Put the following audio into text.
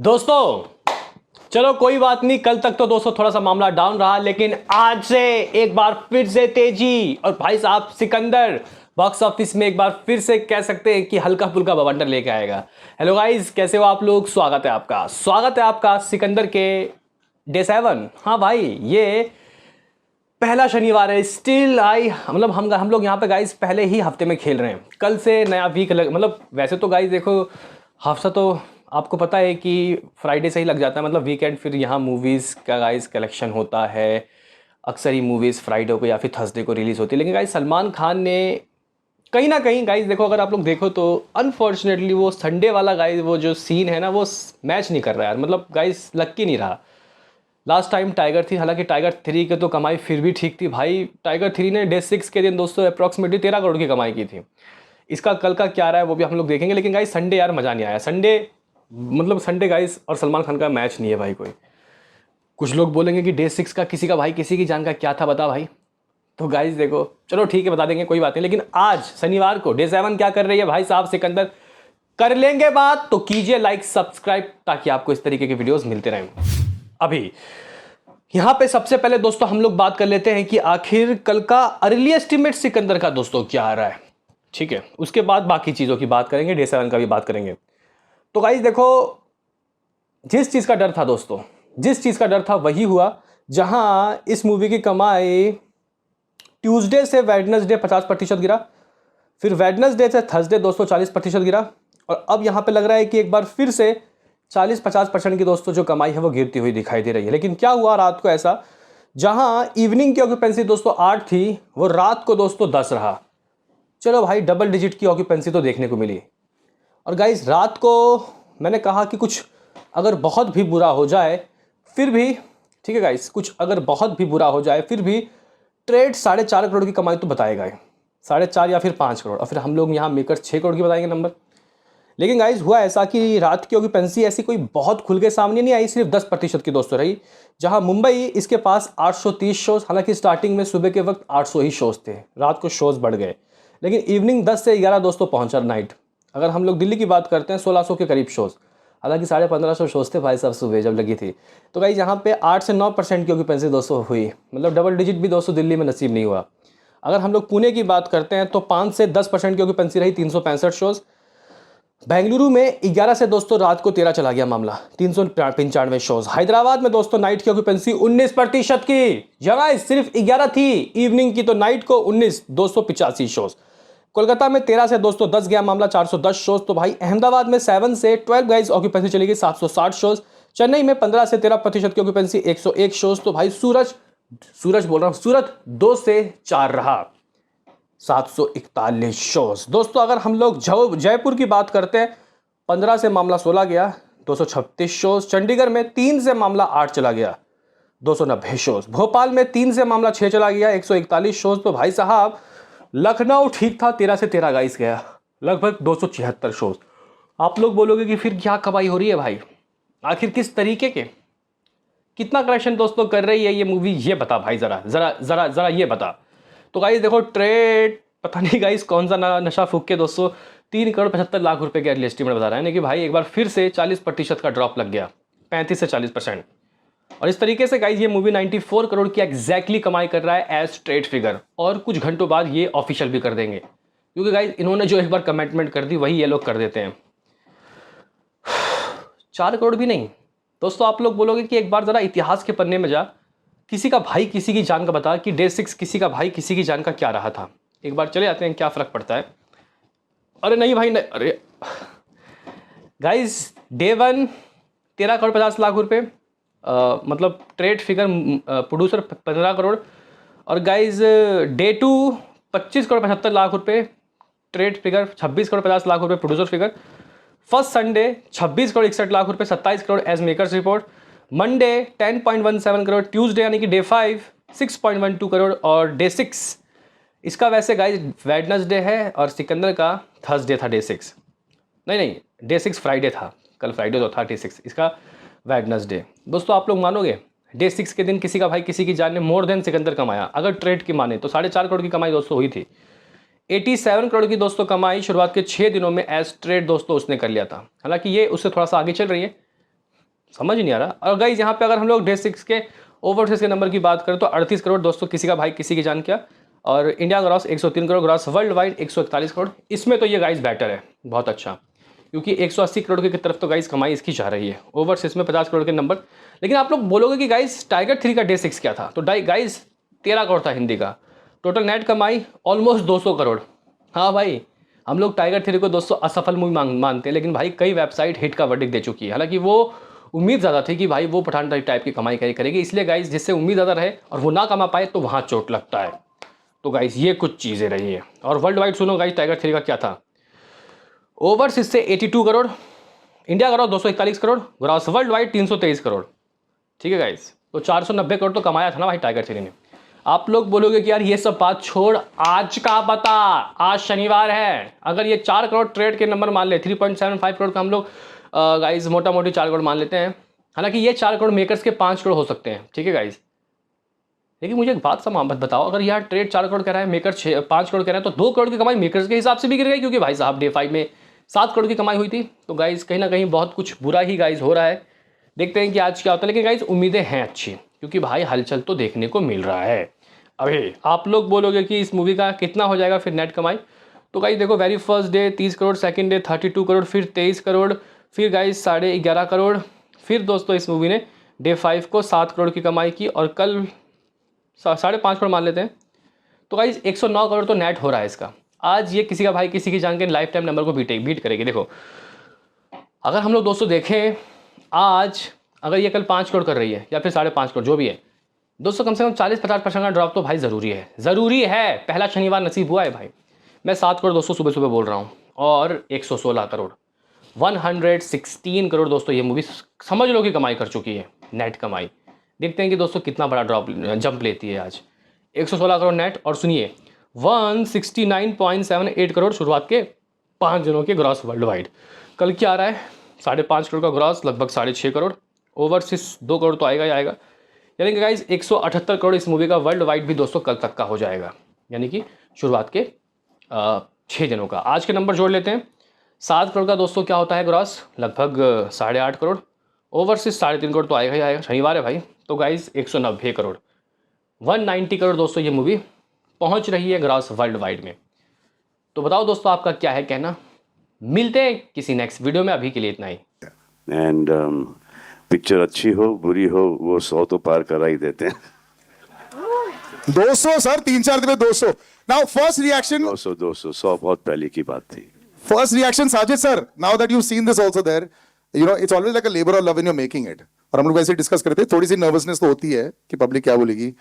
दोस्तों चलो कोई बात नहीं, कल तक तो दोस्तों थोड़ा सा मामला डाउन रहा, लेकिन आज से एक बार फिर से तेजी। और भाई साहब सिकंदर बॉक्स ऑफिस में एक बार फिर से कह सकते हैं कि हल्का फुल्का बवंडर लेके आएगा। हेलो गाइस, कैसे हो आप लोग? स्वागत है आपका सिकंदर के डे 7। हाँ भाई, ये पहला शनिवार है। स्टिल मतलब हम लोग यहाँ पे गाइस पहले ही हफ्ते में खेल रहे हैं। कल से नया वीक मतलब वैसे तो गाइस देखो, हफ्ता तो आपको पता है कि फ्राइडे से ही लग जाता है, मतलब वीकेंड। फिर यहाँ मूवीज़ का गाइस कलेक्शन होता है। अक्सर ही मूवीज़ फ्राइडे को या फिर थर्सडे को रिलीज़ होती है, लेकिन गाइस सलमान खान ने कहीं ना कहीं गाइस देखो, अगर आप लोग देखो तो अनफॉर्चुनेटली वो संडे वाला गाइस वो जो सीन है ना, वो मैच नहीं कर रहा है यार। मतलब गाइस लक्की नहीं रहा। लास्ट टाइम टाइगर थी, हालांकि टाइगर 3 की तो कमाई फिर भी ठीक थी भाई। टाइगर 3 ने डे 6 के दिन दोस्तों अप्रॉक्सीमेटली 13 करोड़ की कमाई की थी। इसका कल का क्या रहा है वो भी हम लोग देखेंगे, लेकिन गाइस संडे यार मज़ा नहीं आया। संडे गाइस और सलमान खान का मैच नहीं है भाई कोई। कुछ लोग बोलेंगे कि डे 6 का किसी का भाई किसी की जान का क्या था, बता भाई। तो गाइस देखो, चलो ठीक है बता देंगे, कोई बात नहीं। लेकिन आज शनिवार को डे 7 क्या कर रही है भाई साहब सिकंदर, कर लेंगे बात। तो कीजिए लाइक सब्सक्राइब, ताकि आपको इस तरीके के वीडियोस मिलते रहें। अभी यहां पे सबसे पहले दोस्तों हम लोग बात कर लेते हैं कि आखिर कल का अर्ली एस्टिमेट सिकंदर का दोस्तों क्या आ रहा है। ठीक है, उसके बाद बाकी चीज़ों की बात करेंगे, डे 7 का भी बात करेंगे। तो गाइस देखो, जिस चीज़ का डर था दोस्तों, जिस चीज़ का डर था वही हुआ। जहां इस मूवी की कमाई ट्यूसडे से वेडनेसडे 50% गिरा, फिर वेडनेसडे से थर्सडे दोस्तों 40% गिरा, और अब यहां पे लग रहा है कि एक बार फिर से 40-50% की दोस्तों जो कमाई है वो गिरती हुई दिखाई दे रही है। लेकिन क्या हुआ रात को ऐसा, जहां इवनिंग की ऑक्यूपेंसी दोस्तों 8 थी, वो रात को दोस्तों 10 रहा। चलो भाई, डबल डिजिट की ऑक्यूपेंसी तो देखने को मिली। और गाइस रात को मैंने कहा कि कुछ अगर बहुत भी बुरा हो जाए फिर भी, ठीक है गाइस, कुछ अगर बहुत भी बुरा हो जाए फिर भी ट्रेड 4.5 करोड़ की कमाई तो बताएगा ही। 4.5 या फिर 5 करोड़, और फिर हम लोग यहाँ मेकर 6 करोड़ की बताएंगे नंबर। लेकिन गाइस हुआ ऐसा कि रात की ऑक्यूपेंसी ऐसी कोई बहुत खुल के सामने नहीं आई, सिर्फ 10% की दोस्तों रही। जहां मुंबई इसके पास 830 शोज, हालांकि स्टार्टिंग में सुबह के वक्त 800 ही शोज थे, रात को शोज बढ़ गए। लेकिन इवनिंग 10 से 11 दोस्तों पहुंचा नाइट। अगर हम लोग दिल्ली की बात करते हैं 1600 के करीब शोज, हालांकि 1550 शोज थे भाई साहब सुबह जब लगी थी। तो गाइस यहाँ पे 8 से 9% की ऑक्यूपेंसी दोस्तों हुई, मतलब डबल डिजिट भी दोस्तों दिल्ली में नसीब नहीं हुआ। अगर हम लोग पुणे की बात करते हैं तो 5 से 10% की ऑक्यूपेंसी रही, 365 शोज। बेंगलुरु में 11 से दोस्तों रात को 13 चला गया मामला, 395 शोज। हैदराबाद में दोस्तों नाइट की ऑक्यूपेंसी 19% की जगह सिर्फ 11 थी इवनिंग की, तो नाइट को 19, 285 शोज। कोलकाता में 13 से दोस्तों 10 गया मामला, 410 शोज। तो भाई अहमदाबाद में 7 से 12 गाइस ऑक्यूपेंसी चली गई, 760 शोज। चेन्नई में 15 से 13% की ऑक्यूपेंसी, 101 शोज। तो भाई सूरज बोल रहा हूं, सूरत 2 से 4 रहा, 741 शोज। दोस्तों अगर हम लोग जयपुर की बात करते हैं, 15 से मामला 16 गया, 236 शोज। चंडीगढ़ में 3 से मामला 8 चला गया, 290 शोज। भोपाल में 3 से मामला 6 चला गया, 141 शोज। तो भाई साहब लखनऊ ठीक था, 13 से 13 गाइस गया, लगभग 276 शोज। आप लोग बोलोगे कि फिर क्या कमाई हो रही है भाई, आखिर किस तरीके के, कितना कलेक्शन दोस्तों कर रही है ये मूवी, ये बता भाई, जरा जरा जरा जरा ये बता। तो गाइस देखो, ट्रेड पता नहीं गाइस कौन सा नशा फूक के दोस्तों 3 करोड़ 75 लाख रुपए के अर्ली एस्टीमेट बता रहे हैं कि भाई एक बार फिर से 40% का ड्रॉप लग गया, 35 से 40%। और इस तरीके से गाइस ये मूवी 94 करोड़ की एग्जैक्टली कमाई कर रहा है एज ट्रेड फिगर, और कुछ घंटों बाद ये ऑफिशियल भी कर देंगे, क्योंकि गाइस इन्होंने जो एक बार कमिटमेंट कर दी वही ये लोग कर देते हैं। 4 करोड़ भी नहीं दोस्तों। आप लोग बोलोगे कि एक बार जरा इतिहास के पन्ने में जा, किसी का भाई किसी की जान का बता कि डे 6 किसी का भाई किसी की जान का क्या रहा था। एक बार चले जाते हैं, क्या फर्क पड़ता है। अरे नहीं भाई नहीं, अरे गाइस डे 1 13 करोड़ 50 लाख रुपए, मतलब ट्रेड फिगर, प्रोड्यूसर 15 करोड़। और गाइस डे 2 25 करोड़ 75 लाख रुपए, ट्रेड फिगर 26 करोड़ 50 लाख रुपए producer figure. First Sunday 26 crore 61 lakh रुपए, 27 crore as makers report. Monday 10.17 crore, Tuesday यानी कि डे 5 6.12 करोड़, और डे 6 इसका वैसे गाइस वेडनेसडे है और सिकंदर का थर्सडे था डे 6। नहीं डे 6 फ्राइडे था, कल फ्राइडे तो था, डे 6 इसका वेडनेसडे। दोस्तों आप लोग मानोगे, डे 6 के दिन किसी का भाई किसी की जान ने मोर देन सिकंदर कमाया। अगर ट्रेड की माने तो 4.5 करोड़ की कमाई दोस्तों हुई थी। 87 करोड़ की दोस्तों कमाई शुरुआत के 6 दिनों में एज ट्रेड दोस्तों उसने कर लिया था। हालांकि ये उससे थोड़ा सा आगे चल रही है, समझ नहीं आ रहा। और गाइस यहाँ पे अगर हम लोग डे 6 के ओवरसीज के नंबर की बात करें तो 38 करोड़ दोस्तों, किसी का भाई किसी की जान क्या। और India gross 103 crore, gross world wide 141 crore. इसमें तो ये गाइस बेटर है, बहुत अच्छा, क्योंकि 180 करोड़ की तरफ तो गाइस कमाई इसकी जा रही है। ओवरसीज में 50 करोड़ के नंबर। लेकिन आप लोग बोलोगे कि गाइस टाइगर 3 का डे 6 क्या था, तो गाइस 13 करोड़ था हिंदी का। टोटल नेट कमाई ऑलमोस्ट 200 करोड़। हाँ भाई, हम लोग टाइगर 3 को दोस्तों असफल मूवी मानते हैं, लेकिन भाई कई वेबसाइट हिट का वर्डिक्ट दे चुकी है। हालांकि वो उम्मीद ज़्यादा थी कि भाई वो पठान टाइप की कमाई करेगी, इसलिए गाइस जिससे उम्मीद ज़्यादा रहे और वो ना कमा पाए तो वहाँ चोट लगता है। तो गाइस ये कुछ चीज़ें रही है। और वर्ल्ड वाइड सुनो गाइस, टाइगर 3 का क्या था। ओवरसीज से 82 crore, India gross 241 crore, gross world wide 323 crore. ठीक है गाइस, तो 490 करोड़ तो कमाया था ना भाई टाइगर 3 ने। आप लोग बोलोगे कि यार ये सब बात छोड़, आज का बता, आज शनिवार है, अगर ये 4 करोड़ ट्रेड के नंबर मान ले, 3.75 करोड़ का हम लोग गाइस मोटा मोटी 4 करोड़ मान लेते हैं। हालांकि ये 4 करोड़ मेकर्स के 5 करोड़ हो सकते हैं, ठीक है गाइस। लेकिन मुझे एक बात मत बताओ, अगर यार ट्रेड 4 करोड़ कह रहा है, मेकर 5 करोड़ कह रहा है, तो 2 करोड़ की कमाई मेकर्स के हिसाब से भी गिर गई, क्योंकि भाई साहब डे 5 में 7 करोड़ की कमाई हुई थी। तो गाइस कहीं ना कहीं बहुत कुछ बुरा ही गाइस हो रहा है। देखते हैं कि आज क्या होता है। लेकिन गाइस उम्मीदें हैं अच्छी, क्योंकि भाई हलचल तो देखने को मिल रहा है। अभी आप लोग बोलोगे कि इस मूवी का कितना हो जाएगा फिर नेट कमाई, तो गाइस देखो, very first day 30 crore, second day 32 crore, फिर 23 करोड़, फिर गाइस 11.5 करोड़, फिर दोस्तों इस मूवी ने डे 5 को 7 करोड़ की कमाई की, और कल 5.5 करोड़ मान लेते हैं। तो गाइस 109 करोड़ तो नेट हो रहा है इसका। आज ये किसी का भाई किसी की जान के लाइफ टाइम नंबर को बीट करेगी। देखो, अगर हम लोग दोस्तों देखें, आज अगर ये कल 5 करोड़ कर रही है या फिर 5.5 करोड़ जो भी है दोस्तों, कम से कम 40-50% का ड्रॉप तो भाई ज़रूरी है। पहला शनिवार नसीब हुआ है भाई। मैं 7 करोड़ दोस्तों सुबह सुबह बोल रहा हूँ, और 116 करोड़, 116 करोड़ दोस्तों ये मूवी समझ लो कि कमाई कर चुकी है, नेट कमाई। देखते हैं कि दोस्तों कितना बड़ा जंप लेती है आज। 116 करोड़ नेट, और सुनिए 169.78 करोड़ शुरुआत के 5 दिनों के ग्रॉस वर्ल्ड वाइड। कल क्या आ रहा है, 5.5 करोड़ का ग्रॉस, लगभग 6.5 करोड़, ओवरसीज 2 करोड़ तो आएगा ही आएगा। यानी कि गाइस 178 करोड़ इस मूवी का वर्ल्ड वाइड भी दोस्तों कल तक का हो जाएगा, यानी कि शुरुआत के 6 दिनों का। आज के नंबर जोड़ लेते हैं। 7 करोड़ का दोस्तों क्या होता है ग्रॉस, लगभग 8.5 करोड़, ओवरसीज 3.5 करोड़ तो आएगा ही आएगा, शनिवार है भाई। तो गाइस 190 करोड़, 190 करोड़ दोस्तों ये मूवी पहुंच रही है ग्रॉस वर्ल्ड वाइड में। तो बताओ दोस्तों आपका क्या है कहना। मिलते हैं किसी नेक्स्ट वीडियो में, अभी के लिए इतना ही। एंड पिक्चर अच्छी हो बुरी हो वो 100 तो पार करा ही देते हैं। 200 सर, 3-4 दिन में 200। नाउ फर्स्ट रिएक्शन 200 100 बहुत पहले की बात थी। First reaction Sajid sir, now that you seen this also there, you know it's always like a labour of love in your making it. और हम लोग वैसे डिस्कस करते हैं, थोड़ी सी नर्वसनेस तो होती है कि पब्लिक क्या बोलेगी,